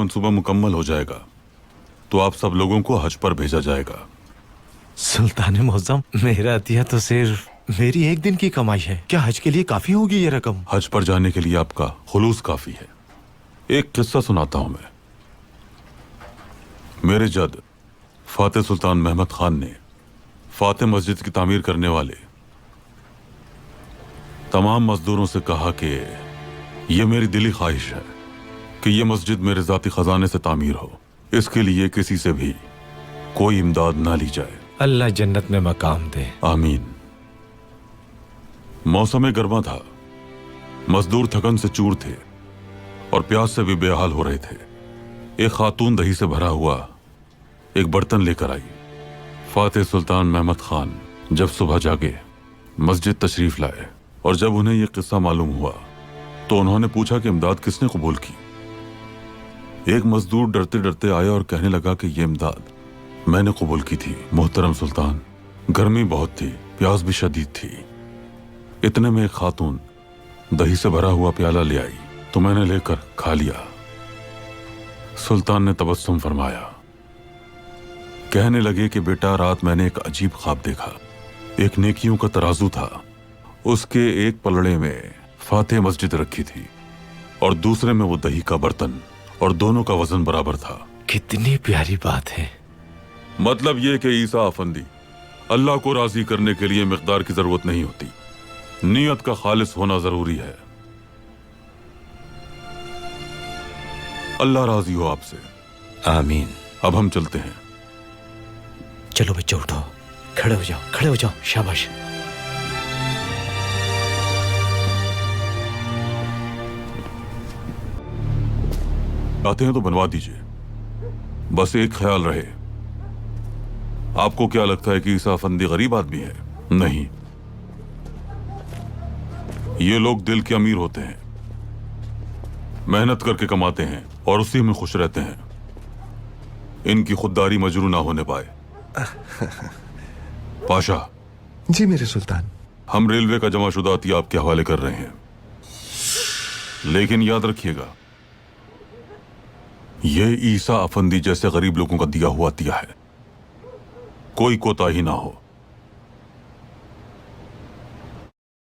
मंसूबा मुकम्मल हो जाएगा तो आप सब लोगों को हज पर भेजा जाएगा। सुल्तान मुअज़्ज़म, मेरा अतिया तो सिर्फ मेरी एक दिन की कमाई है। क्या हज के लिए काफी होगी ये रकम? हज पर जाने के लिए आपका खुलूस काफी है। एक किस्सा सुनाता हूं मैं। मेरे जद फातेह सुल्तान महमद खान ने फातेह मस्जिद की तामीर करने वाले तमाम मजदूरों से कहा कि यह मेरी दिली ख्वाहिश है कि यह मस्जिद मेरे जाती खजाने से तामीर हो। इसके लिए किसी से भी कोई इमदाद ना ली जाए। अल्लाह जन्नत में मकाम दे। आमीन। मौसम गर्मा था, मजदूर थकन से चूर थे और प्यास से भी बेहाल हो रहे थे। एक खातून दही से भरा हुआ एक बर्तन लेकर आई। फातेह सुल्तान महमद खान जब सुबह जागे मस्जिद तशरीफ लाए और जब उन्हें यह किस्सा मालूम हुआ तो उन्होंने पूछा कि इमदाद किसने कबूल की। एक मजदूर डरते डरते आया और कहने लगा कि यह इमदाद मैंने कबूल की थी मोहतरम सुल्तान। गर्मी बहुत थी, प्यास भी शदीद थी। इतने में एक खातून दही से भरा हुआ प्याला ले आई तो मैंने लेकर खा लिया। सुल्तान ने तबस्सुम फरमाया, कहने लगे कि बेटा, रात मैंने एक अजीब ख्वाब देखा। एक नेकियों का तराजू था, उसके एक पलड़े में फातेह मस्जिद रखी थी और दूसरे में वो दही का बर्तन, और दोनों का वजन बराबर था। कितनी प्यारी बात है। मतलब ये कि ईसा अफंदी, अल्लाह को राजी करने के लिए मिकदार की जरूरत नहीं होती, नीयत का खालिस होना जरूरी है। अल्लाह राजी हो आपसे। आमीन। अब हम चलते हैं। चलो बच्चों, उठो, खड़े हो जाओ, खड़े हो जाओ, शाबाश। आते हैं तो बनवा दीजिए। बस एक ख्याल रहे, आपको क्या लगता है कि ईसा अफंदी गरीब आदमी है? नहीं, ये लोग दिल के अमीर होते हैं, मेहनत करके कमाते हैं और उसी में खुश रहते हैं। इनकी खुददारी मजरू ना होने पाए। पाशा जी मेरे सुल्तान। हम रेलवे का जमाशुदा अतिया आपके हवाले कर रहे हैं, लेकिन याद रखिएगा यह ईसा अफंदी जैसे गरीब लोगों का दिया हुआ अतिया है, कोई कोताही ना हो।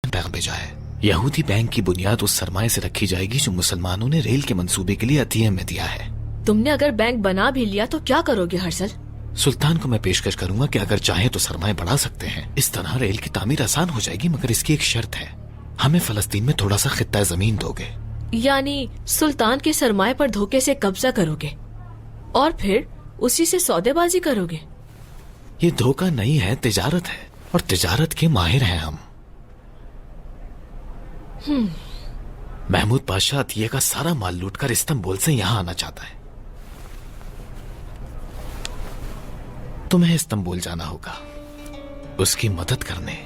पैगाम भेजा है, यहूदी बैंक की बुनियाद उस सरमाए से रखी जाएगी जो मुसलमानों ने रेल के मंसूबे के लिए अतिये में दिया है। तुमने अगर बैंक बना भी लिया तो क्या करोगे हर्षल? सुल्तान को मैं पेशकश करूंगा कि अगर चाहे तो सरमाए बढ़ा सकते हैं। इस तरह रेल की तामीर आसान हो जाएगी, मगर इसकी एक शर्त है, हमें फलस्तीन में थोड़ा सा खित्ता जमीन दोगे। यानी सुल्तान के सरमाए पर धोखे से कब्जा करोगे और फिर उसी से सौदेबाजी करोगे? ये धोखा नहीं है, तिजारत है, और तिजारत के माहिर हैं हम। महमूद पाशा अतिये का सारा माल लूटकर इस्तांबुल से यहां आना चाहता है। तुम्हें इस्तांबुल जाना होगा उसकी मदद करने।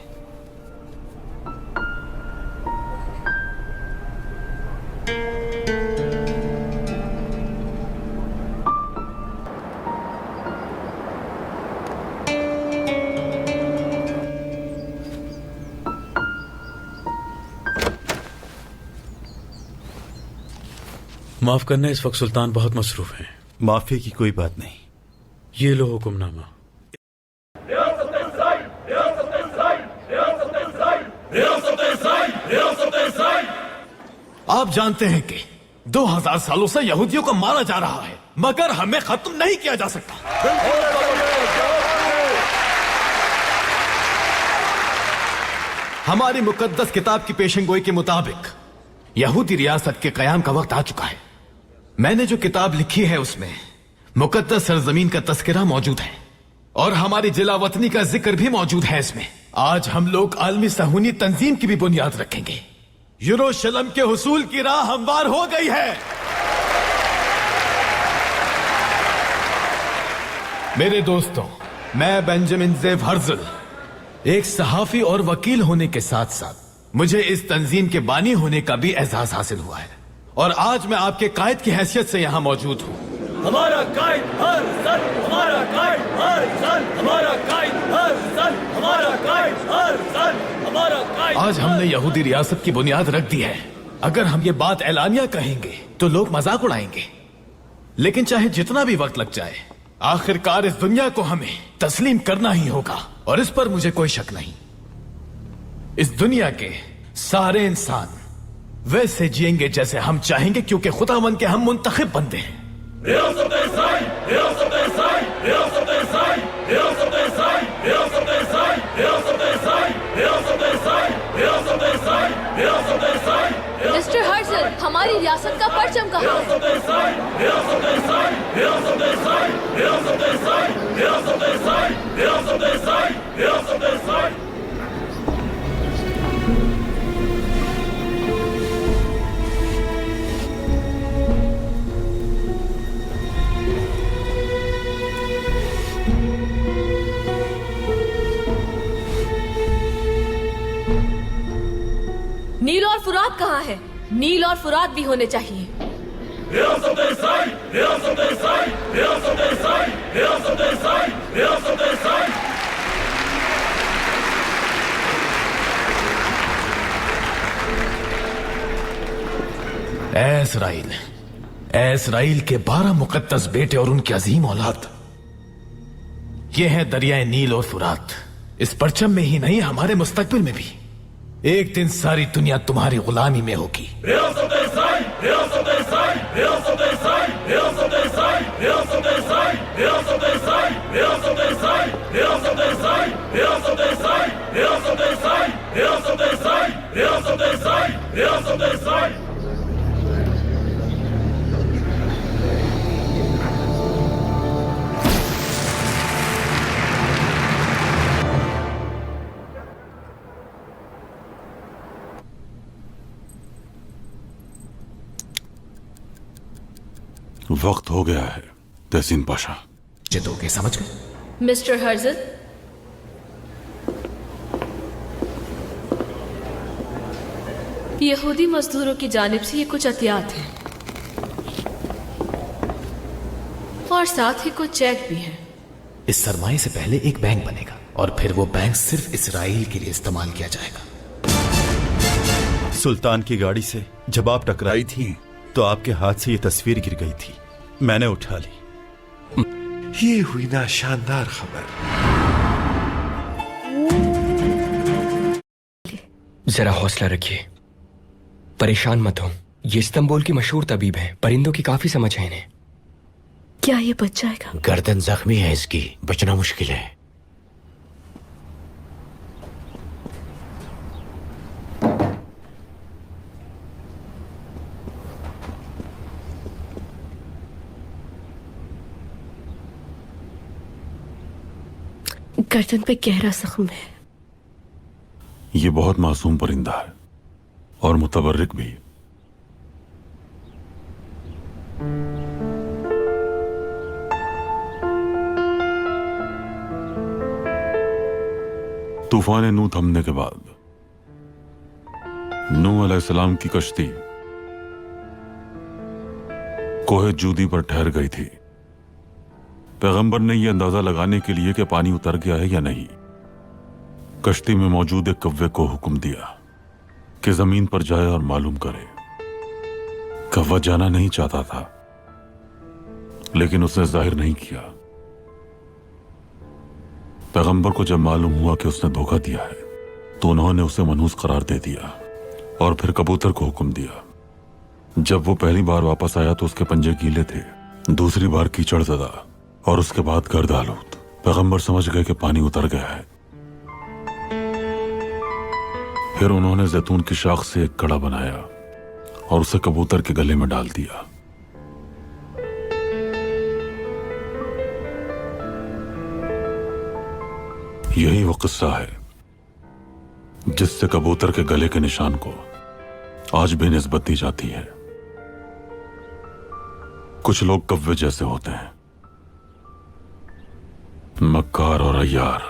माफ करना, इस वक्त सुल्तान बहुत मसरूफ हैं। माफी की कोई बात नहीं। ये लो हुक्मनामा। आप जानते हैं कि 2000 सालों से यहूदियों को मारा जा रहा है, मगर हमें खत्म नहीं किया जा सकता। हमारी मुकद्दस किताब की पेशेंगोई के मुताबिक यहूदी रियासत के कयाम का वक्त आ चुका है। मैंने जो किताब लिखी है उसमें मुकद्दस सरजमीन का तस्करा मौजूद है और हमारी जिला वतनी का जिक्र भी मौजूद है इसमें। आज हम लोग आलमी सहूनी तंजीम की भी बुनियाद रखेंगे। यरूशलेम के हुसूल की राह हमवार हो गई है। मेरे दोस्तों, मैं बेंजामिन ज़ेव हर्जल एक सहाफी और वकील होने के साथ साथ मुझे इस तंजीम के बानी होने का भी एहसास हासिल हुआ है और आज मैं आपके कायद की हैसियत से यहाँ मौजूद हूँ। हमारा कायद हर्जल, हमारा कायद हर्जल, हमारा कायद हर्जल, हमारा कायद हर्जल, हमारा कायद। आज हमने यहूदी रियासत की बुनियाद रख दी है। अगर हम ये बात ऐलानिया कहेंगे तो लोग मजाक उड़ाएंगे, लेकिन चाहे जितना भी वक्त लग जाए, आखिरकार इस दुनिया को हमें तस्लीम करना ही होगा, और इस पर मुझे कोई शक नहीं। इस दुनिया के सारे इंसान वैसे जिएंगे जैसे हम चाहेंगे, क्योंकि खुदावंद के हम मुंतखब बंदे हैं। मिस्टर हर्जल, हमारी रियासत का परचम कहाँ है? नील और फुरात कहाँ है? नील और फुरात भी होने चाहिए। इसराइल के 12 मुकद्दस बेटे और उनकी अजीम औलाद, ये हैं दरियाए नील और फुरात। इस परचम में ही नहीं, हमारे मुस्तकबिल में भी एक दिन सारी दुनिया तुम्हारी गुलामी में होगी। वक्त हो गया है तहसीन पाशा। जितोगे, समझ गए? मिस्टर हर्जल, यहूदी मजदूरों की जानिब से ये कुछ अतियात हैं और साथ ही कुछ चेक भी हैं। इस सरमाए से पहले एक बैंक बनेगा और फिर वो बैंक सिर्फ इसराइल के लिए इस्तेमाल किया जाएगा। सुल्तान की गाड़ी से जब आप टकराई थी तो आपके हाथ से ये तस्वीर गिर गई थी, मैंने उठा ली। ये हुई ना शानदार खबर। जरा हौसला रखिए, परेशान मत हो। ये इस्तांबुल की मशहूर तबीब हैं, परिंदों की काफी समझ है इन्हें। क्या ये बच जाएगा? गर्दन जख्मी है इसकी, बचना मुश्किल है। गर्दन पे गहरा जख्म है। ये बहुत मासूम परिंदा है और मुतबर्रिक भी। तूफान नूह थमने के बाद नूह अलैहिस्सलाम की कश्ती कोहे जूदी पर ठहर गई थी। पैगंबर ने यह अंदाजा लगाने के लिए कि पानी उतर गया है या नहीं, कश्ती में मौजूद एक कव्वे को हुक्म दिया कि जमीन पर जाए और मालूम करे। कव्वा जाना नहीं चाहता था, लेकिन उसने जाहिर नहीं किया। पैगंबर को जब मालूम हुआ कि उसने धोखा दिया है तो उन्होंने उसे मनहूस करार दे दिया और फिर कबूतर को हुक्म दिया। जब वो पहली बार वापस आया तो उसके पंजे गीले थे, दूसरी बार कीचड़ ज़दा और उसके बाद गर्द आलूद। पैगंबर समझ गए कि पानी उतर गया है। फिर उन्होंने जैतून की शाख से एक कड़ा बनाया और उसे कबूतर के गले में डाल दिया। यही वो किस्सा है जिससे कबूतर के गले के निशान को आज भी निस्बत दी जाती है। कुछ लोग कव्वे जैसे होते हैं, मक्कार और अय्यार,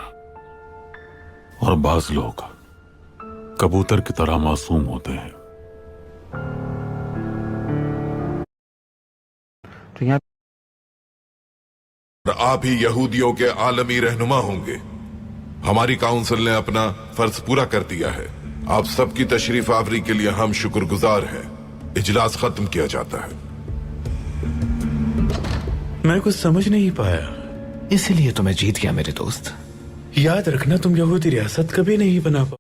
और बाज लोग कबूतर की तरह मासूम होते हैं। आप ही यहूदियों के आलमी रहनुमा होंगे। हमारी काउंसिल ने अपना फर्ज पूरा कर दिया है। आप सबकी तशरीफ आवरी के लिए हम शुक्रगुजार हैं। इजलास खत्म किया जाता है। मैं कुछ समझ नहीं पाया। इसीलिए तो मैं जीत गया मेरे दोस्त। याद रखना, तुम यहूदी रियासत कभी नहीं बना पा